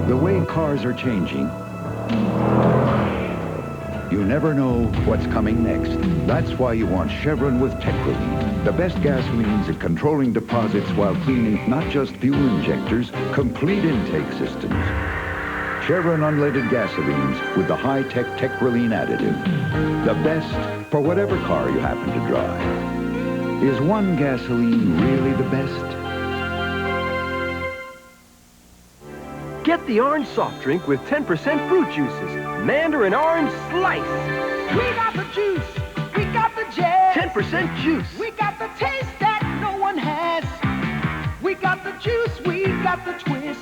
The way cars are changing, you never know what's coming next. That's why you want Chevron with Techroline, the best gasolines at controlling deposits while cleaning not just fuel injectors, complete intake systems. Chevron unleaded gasolines with the high-tech Techroline additive. The best for whatever car you happen to drive. Is one gasoline really the best? Get the orange soft drink with 10% fruit juices. Mandarin Orange Slice. We got the juice. We got the jazz. 10% juice. We got the taste that no one has. We got the juice. We got the twist.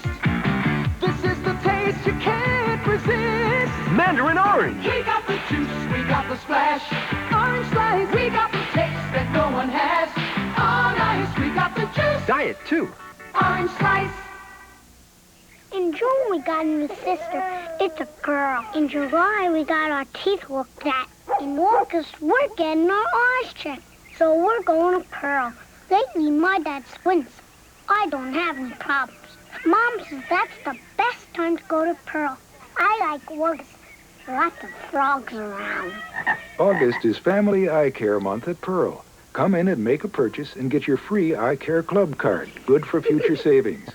This is the taste you can't resist. Mandarin Orange. We got the juice. We got the splash. Orange Slice. We got the taste that no one has. On ice. We got the juice. Diet, too. Orange Slice. In June, we got a new sister. It's a girl. In July, we got our teeth looked at. In August, we're getting our eyes checked. So we're going to Pearl. Lately, my dad squints. I don't have any problems. Mom says that's the best time to go to Pearl. I like August. Lots of frogs around. August is Family Eye Care Month at Pearl. Come in and make a purchase and get your free Eye Care Club card. Good for future savings.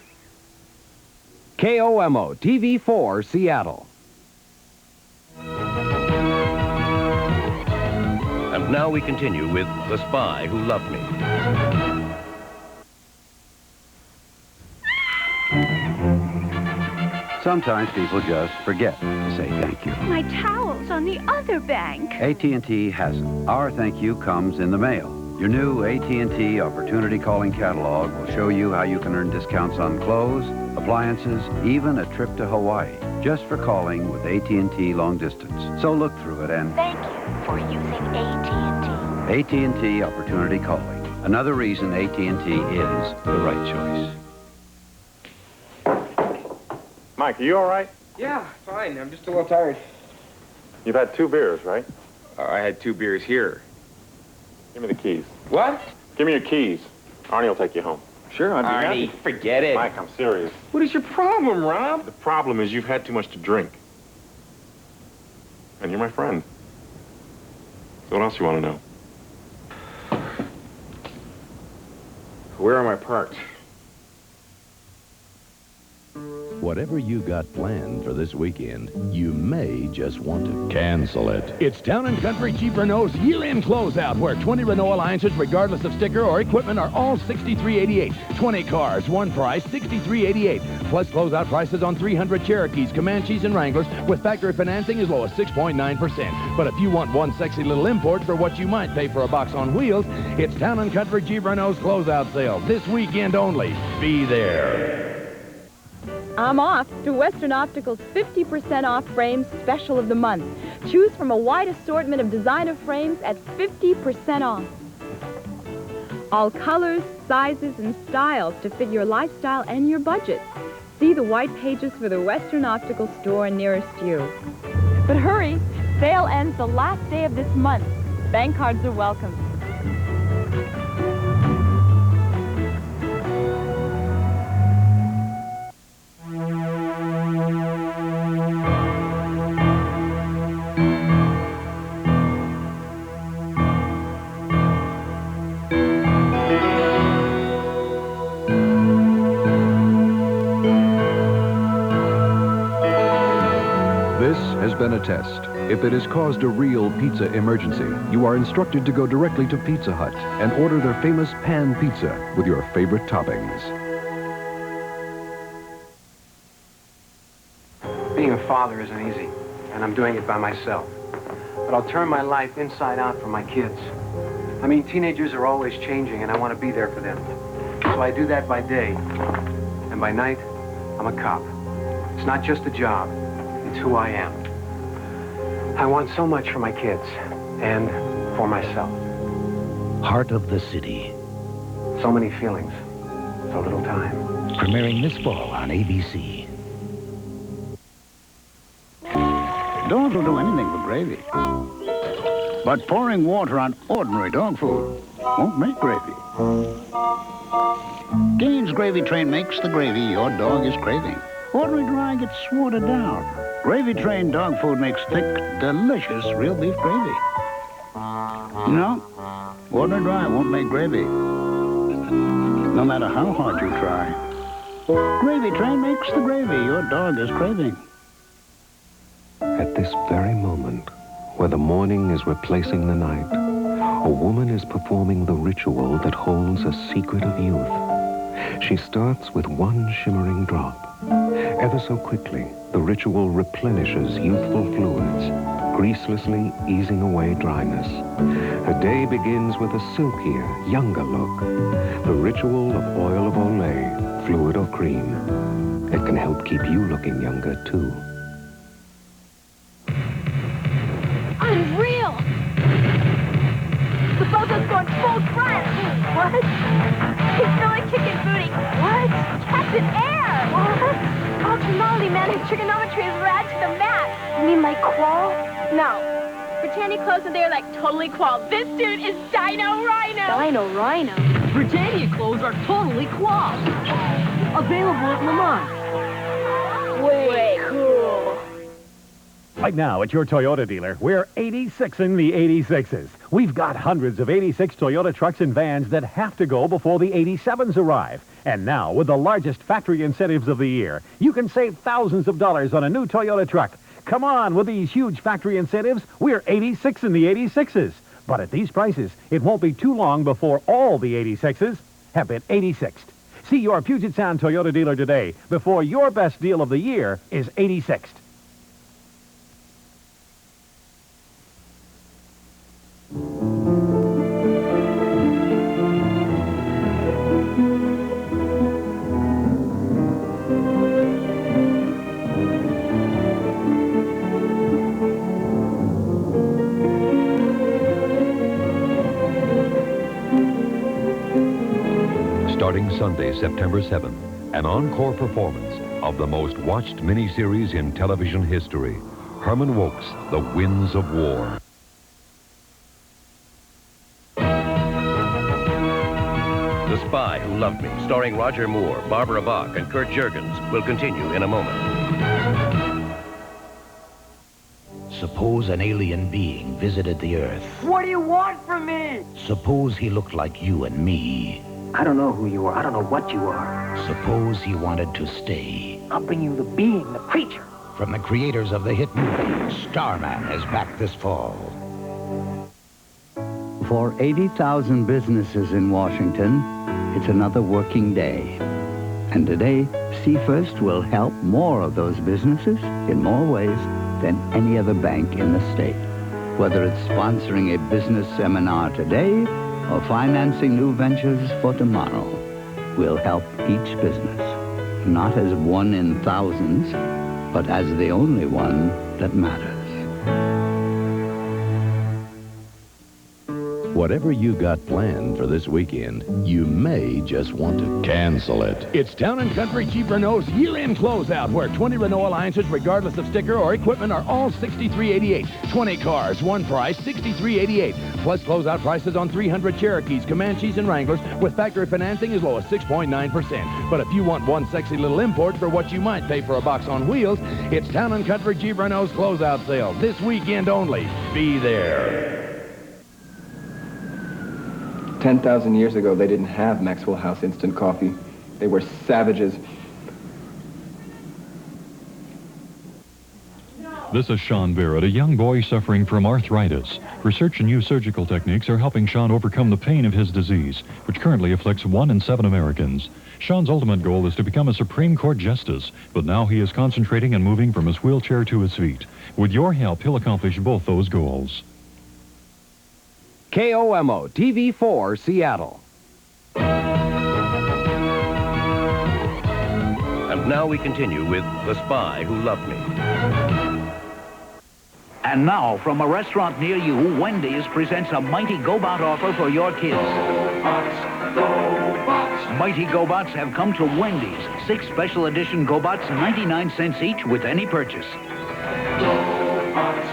KOMO TV4 Seattle. And now we continue with The Spy Who Loved Me. Sometimes people just forget to say thank you. My towel's on the other bank. AT&T hasn't. Our thank you comes in the mail. Your new AT&T Opportunity Calling Catalog will show you how you can earn discounts on clothes, appliances, even a trip to Hawaii, just for calling with AT&T Long Distance. So look through it and Thank you for using AT&T. AT&T Opportunity Calling. Another reason AT&T is the right choice. Mike, are you all right? Yeah, fine. I'm just a little tired. You've had 2 beers, right? I had 2 beers here. Give me the keys. What? Give me your keys. Arnie will take you home. Sure, I'll be happy. Forget it. Mike, I'm serious. What is your problem, Rob? The problem is you've had too much to drink. And you're my friend. So what else you want to know? Where am I parked? Whatever you got planned for this weekend, you may just want to cancel it. It's Town & Country Jeep Renault's year-end closeout, where 20 Renault Alliances, regardless of sticker or equipment, are all $63.88. 20 cars, one price, $63.88. Plus closeout prices on 300 Cherokees, Comanches, and Wranglers, with factory financing as low as 6.9%. But if you want one sexy little import for what you might pay for a box on wheels, it's Town & Country Jeep Renault's closeout sale. This weekend only. Be there. I'm off to Western Optical's 50% off frames special of the month. Choose from a wide assortment of designer frames at 50% off. All colors, sizes, and styles to fit your lifestyle and your budget. See the white pages for the Western Optical store nearest you. But hurry, sale ends the last day of this month. Bank cards are welcome. Has been a test. If it has caused a real pizza emergency, you are instructed to go directly to Pizza Hut and order their famous pan pizza with your favorite toppings. Being a father isn't easy, and I'm doing it by myself. But I'll turn my life inside out for my kids. I mean, teenagers are always changing, and I want to be there for them. So I do that by day, and by night, I'm a cop. It's not just a job, it's who I am. I want so much for my kids, and for myself. Heart of the City. So many feelings, so little time. Premiering this fall on ABC. Dogs will do anything with gravy. But pouring water on ordinary dog food won't make gravy. Gaines Gravy Train makes the gravy your dog is craving. Ordinary dry gets watered down. Gravy-trained dog food makes thick, delicious real beef gravy. No, ordinary dry won't make gravy. No matter how hard you try. Gravy Train makes the gravy your dog is craving. At this very moment, where the morning is replacing the night, a woman is performing the ritual that holds a secret of youth. She starts with one shimmering drop. Ever so quickly, the ritual replenishes youthful fluids, greaselessly easing away dryness. Her day begins with a silkier, younger look. The ritual of oil of Olay, fluid or cream. It can help keep you looking younger, too. Unreal! The Bozo's going full front! What? He's really kicking booty. What? Captain Air! What? Ultramodally man, his trigonometry is rad to the mat. You mean like Qual? No. Britannia clothes are there like totally Qual. This dude is Dino Rhino! Dino Rhino? Britannia clothes are totally Qual. Available at Lamont. Way cool. Right now at your Toyota dealer, we're 86ing the 86s. We've got hundreds of 86 Toyota trucks and vans that have to go before the 87s arrive. And now, with the largest factory incentives of the year, you can save thousands of dollars on a new Toyota truck. Come on, with these huge factory incentives, we're 86ing the 86s. But at these prices, it won't be too long before all the 86s have been 86'd. See your Puget Sound Toyota dealer today before your best deal of the year is 86'd. Starting Sunday, September 7th, an encore performance of the most watched miniseries in television history, Herman Wouk's The Winds of War. The Spy Who Loved Me, starring Roger Moore, Barbara Bach, and Kurt Jurgens, will continue in a moment. Suppose an alien being visited the Earth. What do you want from me? Suppose he looked like you and me. I don't know who you are. I don't know what you are. Suppose he wanted to stay. I'll bring you the being, the creature. From the creators of the hit movie, Starman is back this fall. For 80,000 businesses in Washington, it's another working day. And today, Seafirst will help more of those businesses in more ways than any other bank in the state. Whether it's sponsoring a business seminar today or financing new ventures for tomorrow, we'll help each business, not as one in thousands, but as the only one that matters. Whatever you got planned for this weekend, you may just want to cancel it. It's Town & Country Jeep Renault's year-end closeout, where 20 Renault Alliances, regardless of sticker or equipment, are all $63.88. 20 cars, one price, $63.88. Plus closeout prices on 300 Cherokees, Comanches, and Wranglers, with factory financing as low as 6.9%. But if you want one sexy little import for what you might pay for a box on wheels, it's Town & Country Jeep Renault's closeout sale. This weekend only. Be there. 10,000 years ago, they didn't have Maxwell House instant coffee. They were savages. This is Sean Barrett, a young boy suffering from arthritis. Research and new surgical techniques are helping Sean overcome the pain of his disease, which currently afflicts 1 in 7 Americans. Sean's ultimate goal is to become a Supreme Court justice, but now he is concentrating and moving from his wheelchair to his feet. With your help, he'll accomplish both those goals. KOMO TV4 Seattle. And now we continue with The Spy Who Loved Me. And now, from a restaurant near you, Wendy's presents a Mighty GoBot offer for your kids. Mighty GoBots have come to Wendy's. 6 special edition GoBots, 99 cents each with any purchase. GoBots,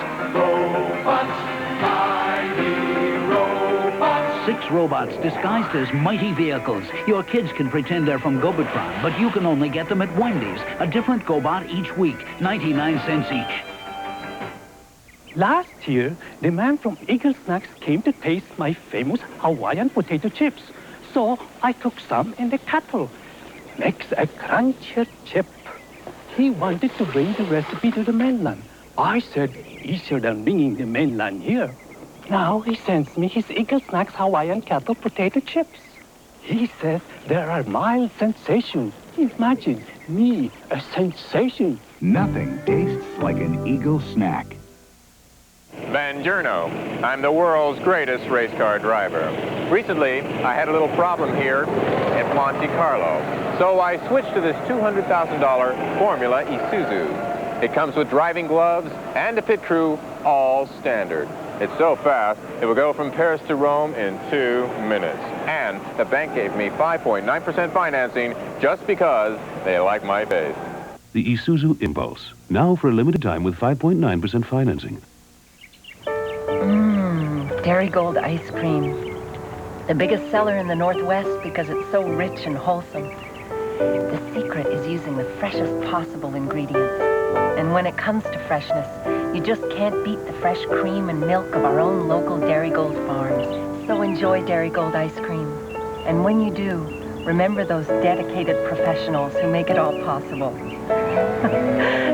6 robots disguised as mighty vehicles. Your kids can pretend they're from Gobotron, but you can only get them at Wendy's. A different Gobot each week, 99 cents each. Last year, the man from Eagle Snacks came to taste my famous Hawaiian potato chips. So I took some in the kettle. Makes a crunchier chip. He wanted to bring the recipe to the mainland. I said, easier than bringing the mainland here. Now he sends me his Eagle Snacks Hawaiian kettle potato chips. He says there are mild sensations. Imagine me, a sensation. Nothing tastes like an Eagle snack. Buongiorno. I'm the world's greatest race car driver. Recently, I had a little problem here at Monte Carlo. So I switched to this $200,000 Formula Isuzu. It comes with driving gloves and a pit crew, all standard. It's so fast, it will go from Paris to Rome in 2 minutes. And the bank gave me 5.9% financing just because they like my face. The Isuzu Impulse, now for a limited time with 5.9% financing. Dairy Gold ice cream. The biggest seller in the Northwest because it's so rich and wholesome. The secret is using the freshest possible ingredients. And when it comes to freshness, you just can't beat the fresh cream and milk of our own local Dairy Gold farms. So enjoy Dairy Gold ice cream. And when you do, remember those dedicated professionals who make it all possible.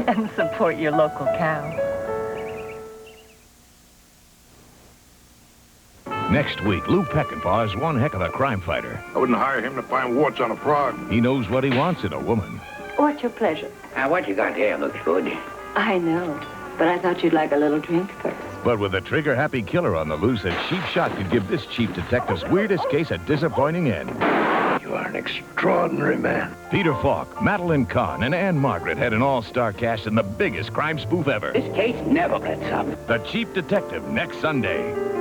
And support your local cow. Next week, Lou Peckinpah is one heck of a crime fighter. I wouldn't hire him to find warts on a frog. He knows what he wants in a woman. What's your pleasure? What you got there looks good. I know, but I thought you'd like a little drink first. But with a trigger-happy killer on the loose, a cheap shot could give this chief detective's weirdest case a disappointing end. You are an extraordinary man. Peter Falk, Madeline Kahn, and Anne Margaret had an all-star cast in the biggest crime spoof ever. This case never lets up. The Chief Detective, next Sunday.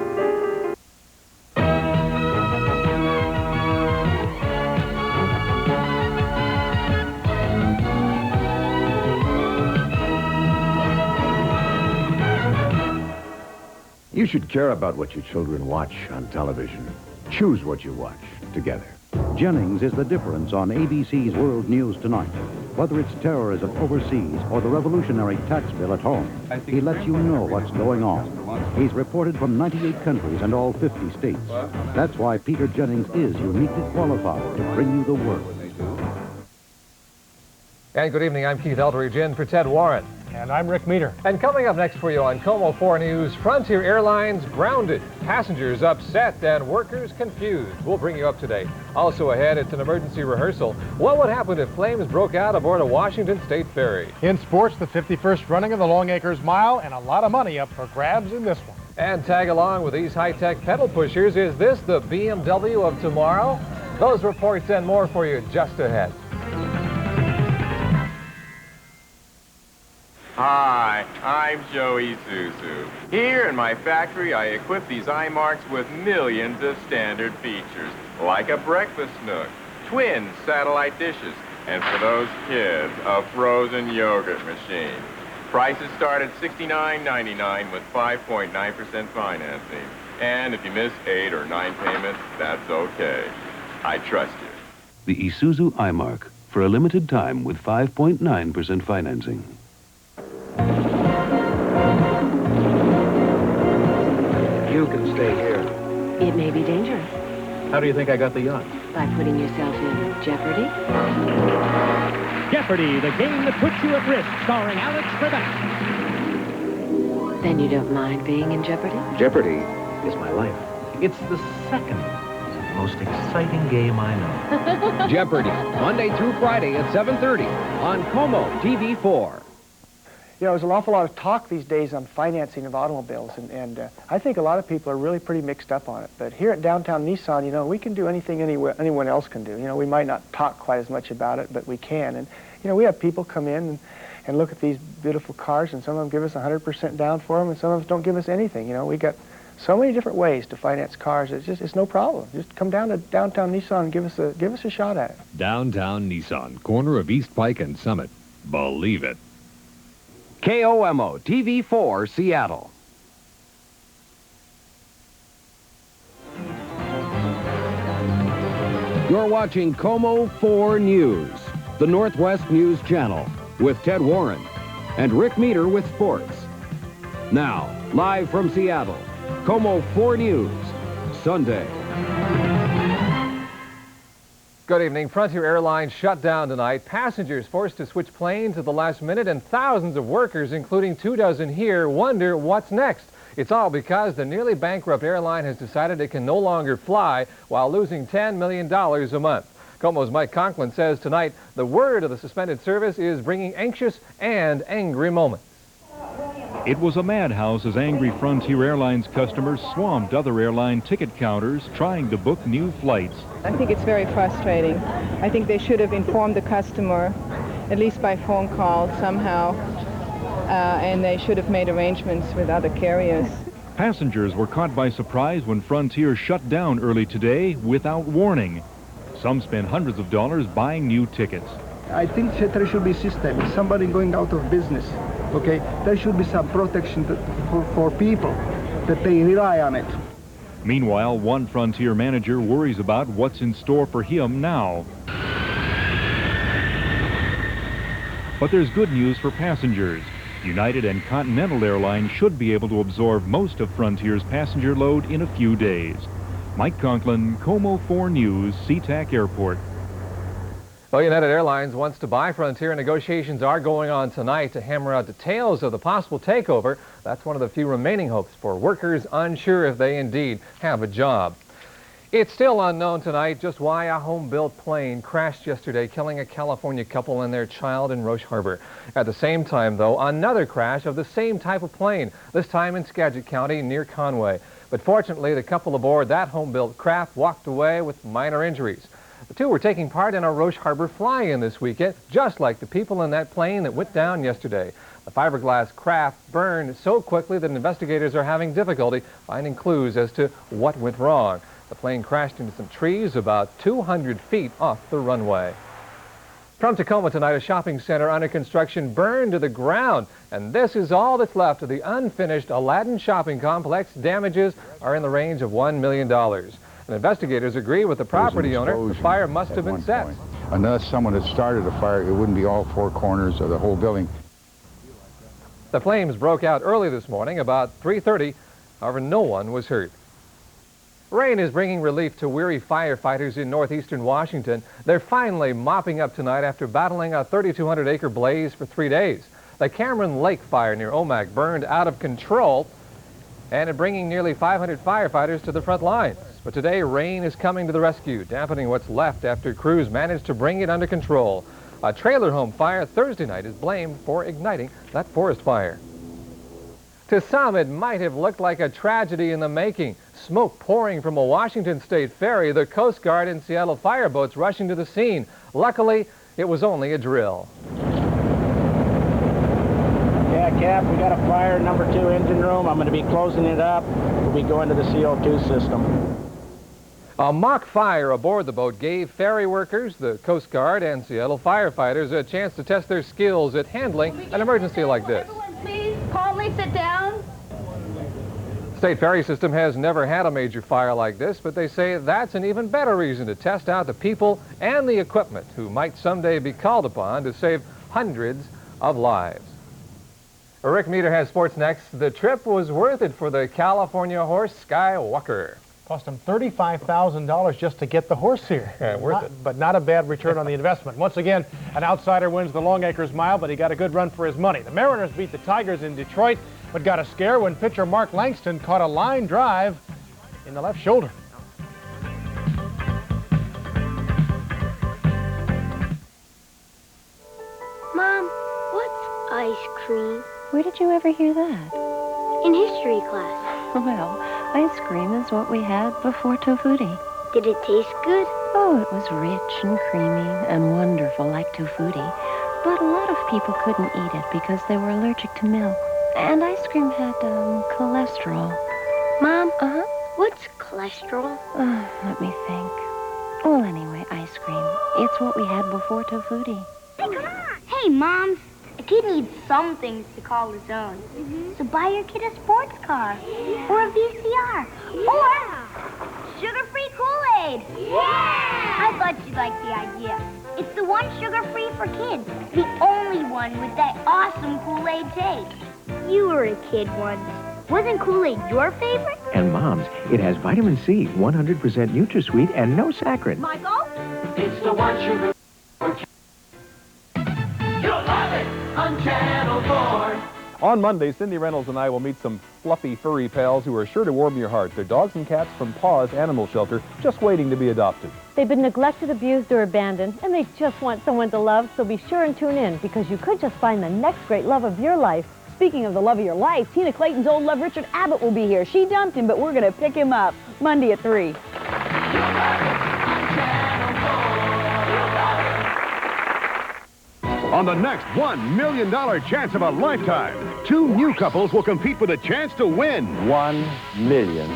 You should care about what your children watch on television. Choose what you watch together. Jennings is the difference on ABC's World News Tonight. Whether it's terrorism overseas or the revolutionary tax bill at home, he lets you know what's going on. He's reported from 98 countries and all 50 states. That's why Peter Jennings is uniquely qualified to bring you the world. And good evening, I'm Keith Eldridge in for Ted Warren. And I'm Rick Meter. And coming up next for you on Como 4 News, Frontier Airlines grounded, passengers upset, and workers confused. We'll bring you up to date. Also ahead, it's an emergency rehearsal. What would happen if flames broke out aboard a Washington State ferry? In sports, the 51st running of the Long Acres Mile, and a lot of money up for grabs in this one. And tag along with these high-tech pedal pushers. Is this the BMW of tomorrow? Those reports and more for you just ahead. Hi, I'm Joey Isuzu. Here in my factory, I equip these iMarks with millions of standard features, like a breakfast nook, twin satellite dishes, and for those kids, a frozen yogurt machine. Prices start at $69.99 with 5.9% financing. And if you miss 8 or 9 payments, that's okay. I trust you. The Isuzu iMark, for a limited time with 5.9% financing. You can stay here. It may be dangerous. How do you think I got the yacht? By putting yourself in jeopardy. Jeopardy, the game that puts you at risk, starring Alex Trebek. Then you don't mind being in jeopardy? Jeopardy is my life. It's the second most exciting game I know. Jeopardy, Monday through Friday at 7:30 on Como TV4. You know, there's an awful lot of talk these days on financing of automobiles, and I think a lot of people are really pretty mixed up on it. But here at Downtown Nissan, you know, we can do anything anyone else can do. You know, we might not talk quite as much about it, but we can. And, you know, we have people come in and look at these beautiful cars, and some of them give us 100% down for them, and some of them don't give us anything. You know, we got so many different ways to finance cars. It's no problem. Just come down to Downtown Nissan and give us a shot at it. Downtown Nissan, corner of East Pike and Summit. Believe it. KOMO TV4 Seattle. You're watching Como 4 News, the Northwest News Channel, with Ted Warren and Rick Meter with sports. Now, live from Seattle, Como 4 News, Sunday. Good evening. Frontier Airlines shut down tonight. Passengers forced to switch planes at the last minute, and thousands of workers, including 24 here, wonder what's next. It's all because the nearly bankrupt airline has decided it can no longer fly while losing $10 million a month. Como's Mike Conklin says tonight the word of the suspended service is bringing anxious and angry moments. It was a madhouse as angry Frontier Airlines customers swamped other airline ticket counters trying to book new flights. I think it's very frustrating. I think they should have informed the customer, at least by phone call somehow, and they should have made arrangements with other carriers. Passengers were caught by surprise when Frontier shut down early today without warning. Some spent hundreds of dollars buying new tickets. I think that there should be a system. If somebody going out of business, okay, there should be some protection for people, that they rely on it. Meanwhile, one Frontier manager worries about what's in store for him now. But there's good news for passengers. United and Continental Airlines should be able to absorb most of Frontier's passenger load in a few days. Mike Conklin, Como 4 News, SeaTac Airport. Well, United Airlines wants to buy Frontier. Negotiations are going on tonight to hammer out details of the possible takeover. That's one of the few remaining hopes for workers unsure if they indeed have a job. It's still unknown tonight just why a home-built plane crashed yesterday, killing a California couple and their child in Roche Harbor. At the same time, though, another crash of the same type of plane, this time in Skagit County near Conway. But fortunately, the couple aboard that home-built craft walked away with minor injuries. The two were taking part in a Roche Harbor fly-in this weekend, just like the people in that plane that went down yesterday. The fiberglass craft burned so quickly that investigators are having difficulty finding clues as to what went wrong. The plane crashed into some trees about 200 feet off the runway. From Tacoma tonight, a shopping center under construction burned to the ground, and this is all that's left of the unfinished Aladdin shopping complex. Damages are in the range of $1 million. And investigators agree with the property owner the fire must have been set. Unless someone had started a fire, it wouldn't be all four corners of the whole building. The flames broke out early this morning, about 3:30. However, no one was hurt. Rain is bringing relief to weary firefighters in northeastern Washington. They're finally mopping up tonight after battling a 3,200-acre blaze for 3 days. The Cameron Lake fire near Omak burned out of control, and it bringing nearly 500 firefighters to the front lines. But today, rain is coming to the rescue, dampening what's left after crews managed to bring it under control. A trailer home fire Thursday night is blamed for igniting that forest fire. To some, it might have looked like a tragedy in the making. Smoke pouring from a Washington State ferry, the Coast Guard and Seattle fireboats rushing to the scene. Luckily, it was only a drill. Yeah, Cap, we got a fire in number 2 engine room. I'm going to be closing it up. We'll be going to the CO2 system. A mock fire aboard the boat gave ferry workers, the Coast Guard, and Seattle firefighters a chance to test their skills at handling an emergency like this. Please, calmly sit down. State ferry system has never had a major fire like this, but they say that's an even better reason to test out the people and the equipment who might someday be called upon to save hundreds of lives. Rick Meter has sports next. The trip was worth it for the California horse Skywalker. Cost him $35,000 just to get the horse here. Yeah, worth it. But not a bad return on the investment. Once again, an outsider wins the Long Acres Mile, but he got a good run for his money. The Mariners beat the Tigers in Detroit, but got a scare when pitcher Mark Langston caught a line drive in the left shoulder. Mom, what's ice cream? Where did you ever hear that? In history class. Well, ice cream is what we had before tofutti. Did it taste good? Oh, it was rich and creamy and wonderful like tofutti. But a lot of people couldn't eat it because they were allergic to milk. And ice cream had cholesterol. Mom, what's cholesterol? Let me think. Well, anyway, ice cream. It's what we had before tofutti. Hey, come on! Hey, Moms. A kid needs some things to call his own. So buy your kid a sports car, or a VCR, or sugar-free Kool-Aid. Kool-Aid. Yeah! I thought you'd like the idea. It's the one sugar-free for kids. The only one with that awesome Kool-Aid taste. You were a kid once. Wasn't Kool-Aid your favorite? And Mom's, it has vitamin C, 100% NutraSweet, and no saccharin. Michael? It's the one sugar for kids. You'll love it on Channel 4. On Monday, Cindy Reynolds and I will meet some fluffy, furry pals who are sure to warm your heart. They're dogs and cats from Paws Animal Shelter, just waiting to be adopted. They've been neglected, abused, or abandoned, and they just want someone to love, so be sure and tune in, because you could just find the next great love of your life. Speaking of the love of your life, Tina Clayton's old love, Richard Abbott, will be here. She dumped him, but we're going to pick him up Monday at 3. On the next $1 million chance of a lifetime, 2 new couples will compete for the chance to win $1 million.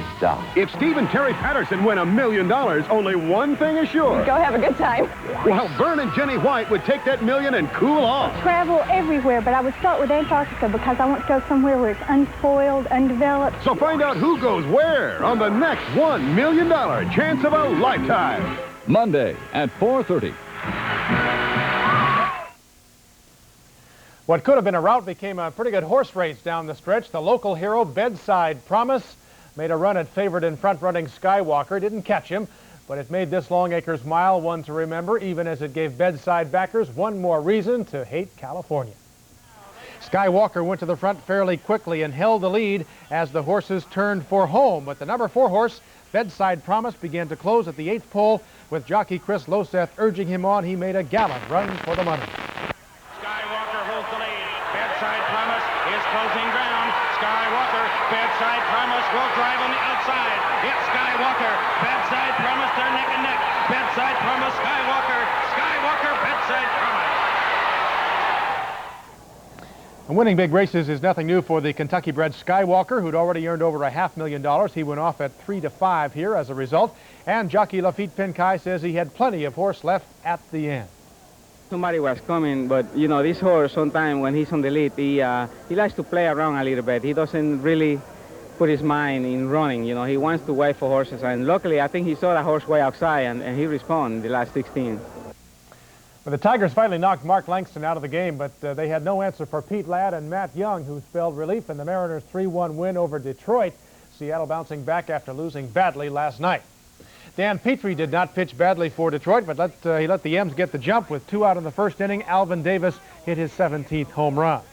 If Steve and Terry Patterson win $1 million, only one thing is sure. Go have a good time. While Vern and Jenny White would take that $1 million and cool off. Travel everywhere, but I would start with Antarctica because I want to go somewhere where it's unspoiled, undeveloped. So find out who goes where on the next $1 million chance of a lifetime. Monday at 4:30. What could have been a rout became a pretty good horse race down the stretch. The local hero, Bedside Promise, made a run at favorite in front-running Skywalker. Didn't catch him, but it made this Longacres Mile one to remember, even as it gave Bedside backers one more reason to hate California. Skywalker went to the front fairly quickly and held the lead as the horses turned for home. But the number 4 horse, Bedside Promise, began to close at the 8th pole. With jockey Chris Loseth urging him on, he made a gallant run for the money. Closing ground. Skywalker, Bedside Promise will drive on the outside. It's Skywalker, Bedside Promise, they're neck and neck. Bedside Promise, Skywalker, Skywalker, Bedside Promise. And winning big races is nothing new for the Kentucky-bred Skywalker, who'd already earned over $500,000. He went off at 3-5 here as a result. And jockey Lafitte Pinkai says he had plenty of horse left at the end. Somebody was coming, but you know, this horse sometimes when he's on the lead, he likes to play around a little bit. He doesn't really put his mind in running. You know, he wants to wait for horses, and luckily I think he saw the horse way outside, and he responded in the last 16. Well, the Tigers finally knocked Mark Langston out of the game, but they had no answer for Pete Ladd and Matt Young, who spelled relief in the Mariners' 3-1 win over Detroit. Seattle bouncing back after losing badly last night. Dan Petrie did not pitch badly for Detroit, but he let the M's get the jump. With 2 out in the first inning, Alvin Davis hit his 17th home run.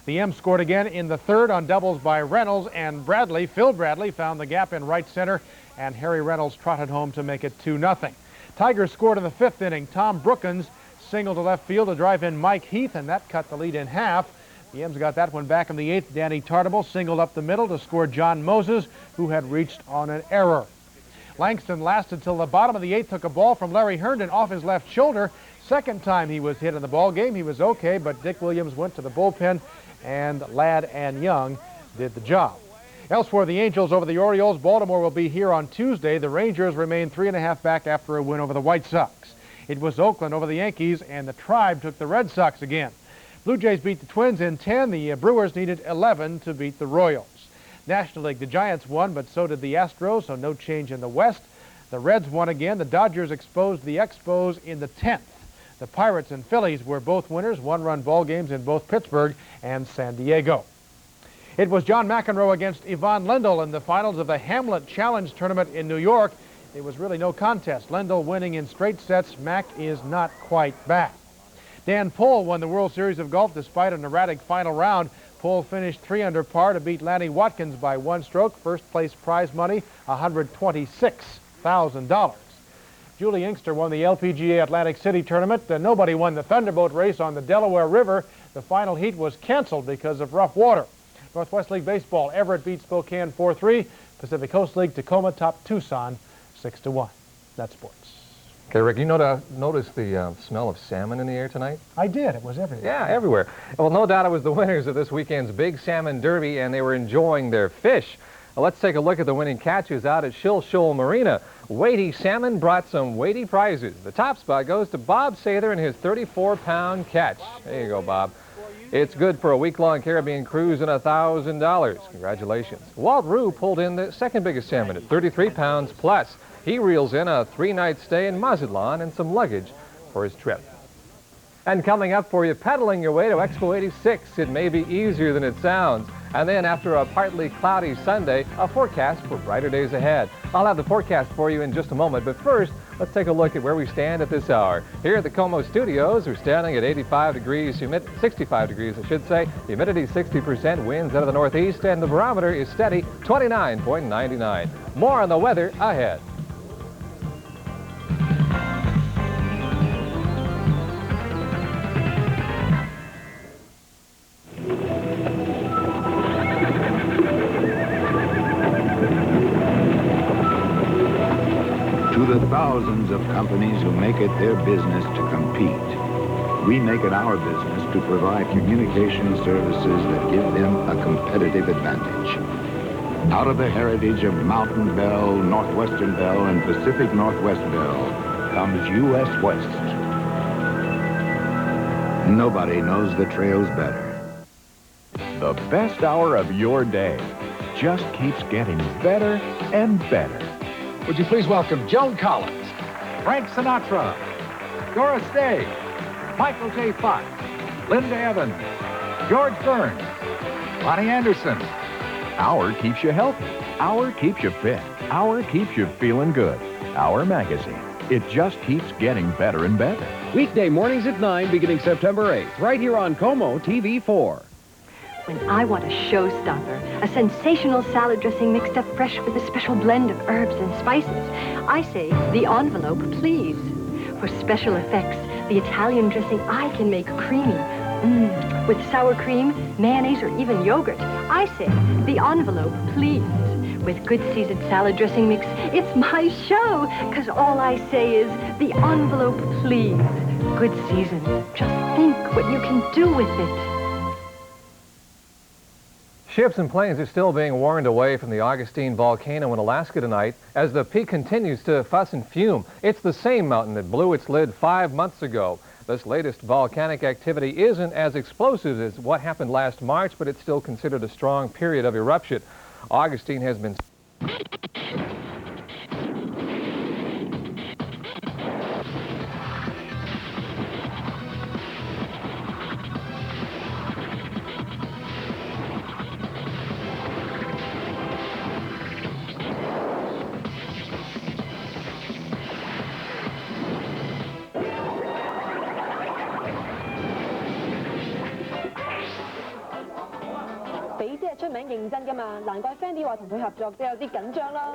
The M's scored again in the 3rd on doubles by Reynolds and Bradley. Phil Bradley found the gap in right center, and Harry Reynolds trotted home to make it 2-0. Tigers scored in the 5th inning. Tom Brookins singled to left field to drive in Mike Heath, and that cut the lead in half. The M's got that one back in the 8th. Danny Tartable singled up the middle to score John Moses, who had reached on an error. Langston lasted till the bottom of the 8th, took a ball from Larry Herndon off his left shoulder. Second time he was hit in the ball game. He was okay, but Dick Williams went to the bullpen, and Ladd and Young did the job. Elsewhere, the Angels over the Orioles. Baltimore will be here on Tuesday. The Rangers remain 3.5 back after a win over the White Sox. It was Oakland over the Yankees, and the Tribe took the Red Sox again. Blue Jays beat the Twins in 10. The Brewers needed 11 to beat the Royals. National League, the Giants won, but so did the Astros, so no change in the West. The Reds won again. The Dodgers exposed the Expos in the 10th. The Pirates and Phillies were both winners, 1-run ball games in both Pittsburgh and San Diego. It was John McEnroe against Yvonne Lendl in the finals of the Hamlet Challenge Tournament in New York. It was really no contest. Lendl winning in straight sets. Mac is not quite back. Dan Pohl won the World Series of Golf despite an erratic final round. Pohl finished 3 under par to beat Lanny Watkins by 1 stroke. First place prize money, $126,000. Julie Inkster won the LPGA Atlantic City Tournament. Nobody won the Thunderboat race on the Delaware River. The final heat was canceled because of rough water. Northwest League Baseball, Everett beat Spokane 4-3. Pacific Coast League, Tacoma topped Tucson 6-1. That's sports. Okay, Rick, you noticed the smell of salmon in the air tonight? I did. It was everywhere. Yeah, everywhere. Well, no doubt it was the winners of this weekend's Big Salmon Derby, and they were enjoying their fish. Well, let's take a look at the winning catches out at Shill Shoal Marina. Weighty salmon brought some weighty prizes. The top spot goes to Bob Sather and his 34-pound catch. There you go, Bob. It's good for a week-long Caribbean cruise and $1,000. Congratulations. Walt Rue pulled in the second biggest salmon at 33 pounds plus. He reels in a 3-night stay in Mazatlan and some luggage for his trip. And coming up for you, pedaling your way to Expo 86. It may be easier than it sounds. And then after a partly cloudy Sunday, a forecast for brighter days ahead. I'll have the forecast for you in just a moment, but first, let's take a look at where we stand at this hour. Here at the Como studios, we're standing at 85 degrees, 65 degrees, I should say. Humidity 60%, winds out of the northeast, and the barometer is steady, 29.99. More on the weather ahead. To the thousands of companies who make it their business to compete, we make it our business to provide communication services that give them a competitive advantage. Out of the heritage of Mountain Bell, Northwestern Bell, and Pacific Northwest Bell comes U.S. West. Nobody knows the trails better. The best hour of your day just keeps getting better and better. Would you please welcome Joan Collins, Frank Sinatra, Doris Day, Michael J. Fox, Linda Evans, George Burns, Bonnie Anderson. Hour keeps you healthy. Hour keeps you fit. Hour keeps you feeling good. Hour magazine. It just keeps getting better and better. Weekday mornings at 9 beginning September 8th, right here on Como TV4. When I want a showstopper, a sensational salad dressing mixed up fresh with a special blend of herbs and spices, I say, the envelope, please. For special effects, the Italian dressing I can make creamy. With sour cream, mayonnaise, or even yogurt, I say, the envelope, please. With good seasoned salad dressing mix, it's my show, 'cause all I say is, the envelope, please. Good season. Just think what you can do with it. Ships and planes are still being warned away from the Augustine volcano in Alaska tonight as the peak continues to fuss and fume. It's the same mountain that blew its lid 5 months ago. This latest volcanic activity isn't as explosive as what happened last March, but it's still considered a strong period of eruption. Augustine has been...肥姐出名認真㗎嘛，難怪 Fendi 話同佢合作都有啲緊張啦。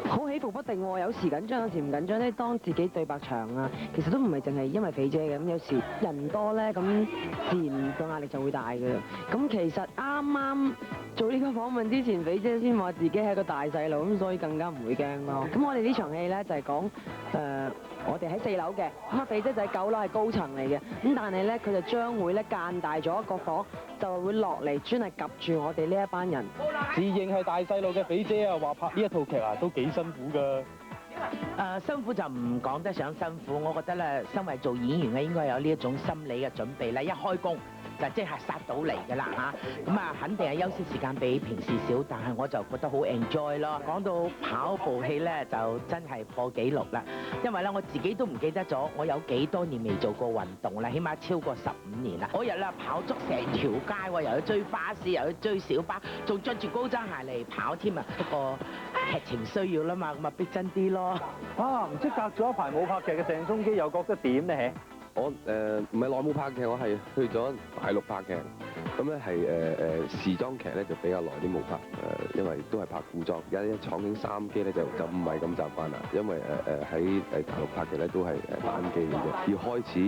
好起伏不定喎，有時緊張，有時唔緊張咧。當自己對白長啊，其實都唔係淨係因為肥姐嘅，咁有時人多咧，咁自然個壓力就會大嘅啦。咁其實啱啱做呢個訪問之前，肥姐先話自己係個大細路，咁所以更加唔會驚咯。咁我哋呢場戲咧就係講我哋喺4樓嘅，咁肥姐就喺9樓係高層嚟嘅，咁但係咧佢就將會咧間大咗一個房，就會落嚟專係夾住我哋呢一班人。自認係大細路嘅肥姐啊，話拍呢一套劇啊都幾辛苦㗎。辛苦就唔講得上辛苦，我覺得咧，身為做演員咧，應該有呢一種心理嘅準備啦。一開工就即係殺到嚟㗎啦嚇，咁啊肯定係休息時間比平時少，但係我就覺得好 enjoy 咯。講到跑步戲咧，就真係破紀錄啦，因為咧我自己都唔記得咗我有幾多年未做過運動啦，起碼超過15年啦。嗰日咧跑足成條街喎，又要追巴士，又要追小巴，仲着住高踭鞋嚟跑添啊！不過劇情需要啦嘛，咁啊逼真啲咯。啊，唔知隔咗一排冇拍劇嘅鄭中基又覺得點咧？我唔係耐冇拍劇，我係去咗大陸拍劇，咁咧係時裝劇咧就比較耐啲冇拍，因為都係拍古裝，而家啲廠景3機咧就唔係咁習慣啦，因為喺大陸拍劇咧都係單機嘅啫，要開始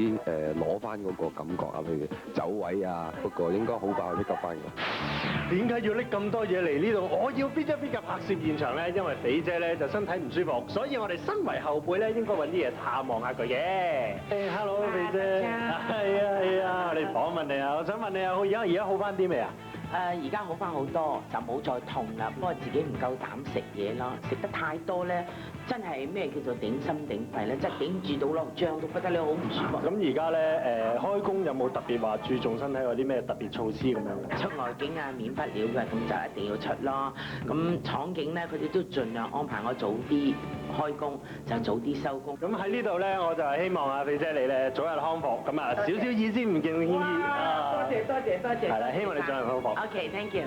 攞翻嗰個感覺啊，譬如走位啊，不過應該好快去 pick up 翻嘅。點解要拎咁多嘢嚟呢度？我要邊一邊嘅拍攝現場咧，因為肥姐咧就身體唔舒服，所以我哋身為後輩咧應該揾啲嘢探望下佢嘅。Hello。肥姐，係啊，我哋訪問你啊，我想問你啊，而家好翻啲未啊？而家好翻好多，就冇再痛啦。不過自己唔夠膽食嘢咯，食得太多咧，真係咩叫做頂心頂肺咧，即係頂住到咯，脹到不得了，好唔舒服。咁而家咧開工有冇特別話注重身體有啲咩特別措施咁樣？出外景啊，免不了嘅，咁就一定要出咯。咁廠景咧，佢哋都盡量安排我早啲開工，就早啲收工。咁喺呢度咧，我就係希望阿肥姐你咧早日康復。咁啊，少少意思唔見獻意。多謝。係啦，希望你早日康復。OK，thank you。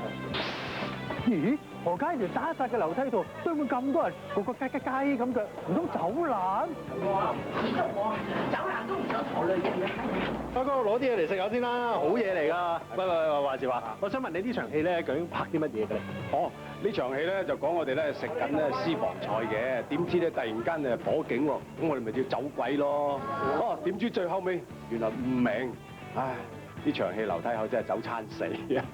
咦？何解條打窄嘅樓梯度堆滿咁多人，個個雞咁嘅，唔通走爛？始終我走爛都唔想坐累嘅。阿哥攞啲嘢嚟食下先啦，好嘢嚟㗎。喂，話時話，我想問你呢場戲咧，究竟拍啲乜嘢嘅咧？哦，呢場戲咧就講我哋咧食緊咧私房菜嘅，點知咧突然間火警喎，咁我哋咪要走鬼咯。哦，點知最後尾原來唔明，唉，呢場戲樓梯口真係走餐死啊！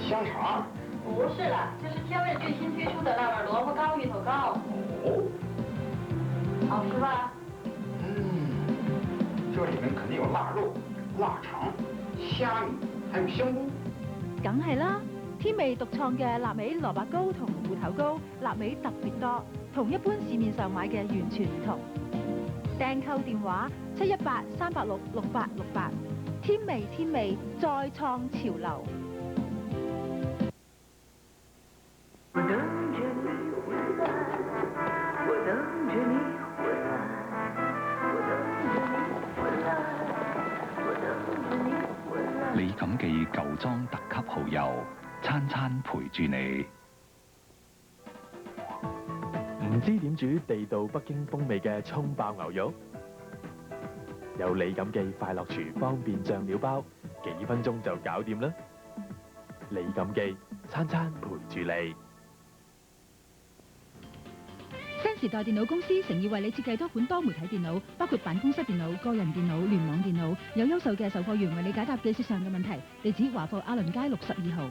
香肠？不是了，这是天味最新推出的腊味萝卜糕、芋头糕。哦，好吃吧？这里面肯定有腊肉、腊肠、虾米，还有香菇。梗係啦，天味獨創嘅臘味蘿蔔糕同芋頭糕，臘味特別多，同一般市面上買嘅完全唔同。訂購電話718-386-6868，天味再創潮流。我等着你回来，我等着你回来，我等着你回来，我等着你回來。李錦記舊裝特級蠔油，餐餐陪住你。唔知點煮地道北京風味嘅葱爆牛肉？有李錦記快樂廚方便醬料包，幾分鐘就搞掂啦！李錦記餐餐陪住你。新時代電腦公司誠意為你設計多款多媒體電腦，包括辦公室電腦、個人電腦、聯網電腦，有優秀嘅售貨員為你解答技術上嘅問題。地址華埠亞倫街62號。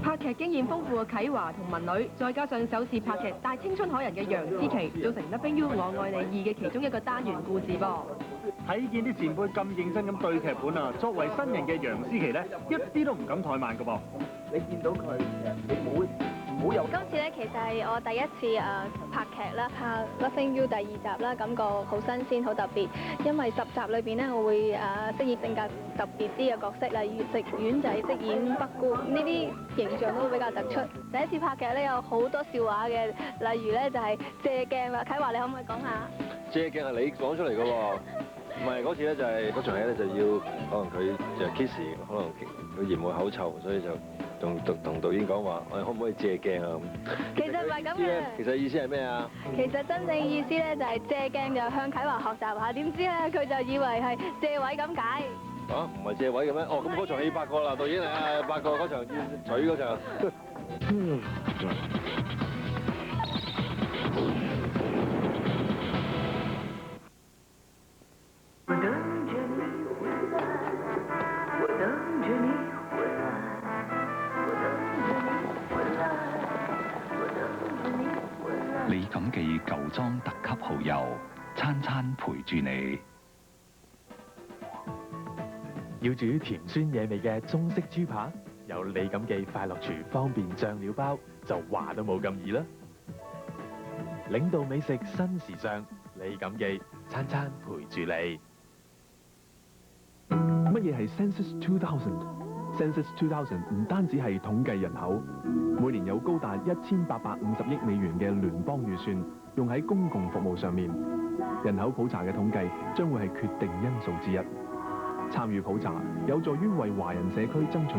拍劇經驗豐富嘅啟華同文女，再加上首次拍劇帶青春可人嘅楊思琦，組成《Loving You 我愛你2》嘅其中一個單元故事噃。睇見啲前輩咁認真咁對劇本啊，作為新人嘅楊思琦咧，一啲都唔敢怠慢㗎噃。你見到佢，你唔好有。今次咧其實係我第一次拍劇啦，拍《Loving You》第2集啦，感覺好新鮮、好特別。因為10集裏邊咧，我會飾演性格特別啲嘅角色，例如食丸仔飾演北姑，呢啲形象都會比較突出。第一次拍劇咧有好多笑話嘅，例如咧就係借鏡啊，啟華你可唔可以講下？借鏡係你講出嚟嘅喎，唔係嗰次咧就係嗰場戲咧就要可能佢就 kiss， 可能佢嫌我口臭，所以就同導演講話，我哋可唔可以借鏡啊咁？其實唔係咁嘅。其實意思係咩啊？其實真正意思咧就係借鏡就向啟華學習下，點知咧佢就以為係借位咁解。啊，唔係借位嘅咩？哦，咁嗰場戲拍過啦，導演啊拍過嗰場取嗰場。我等着你回來，我等着你回來，我等着你回來，我等着你回來。李錦記舊裝特級蠔油，餐餐陪住你。要煮甜酸野味嘅中式豬扒，有李錦記快樂廚方便醬料包，就話都冇咁易啦。領導美食新時尚，李錦記餐餐陪住你。乜嘢係 Census 2000？Census 2000唔單止係統計人口，每年有高達1850億美元嘅聯邦預算用喺公共服務上面。人口普查嘅統計將會係決定因素之一。參與普查有助於為華人社區爭取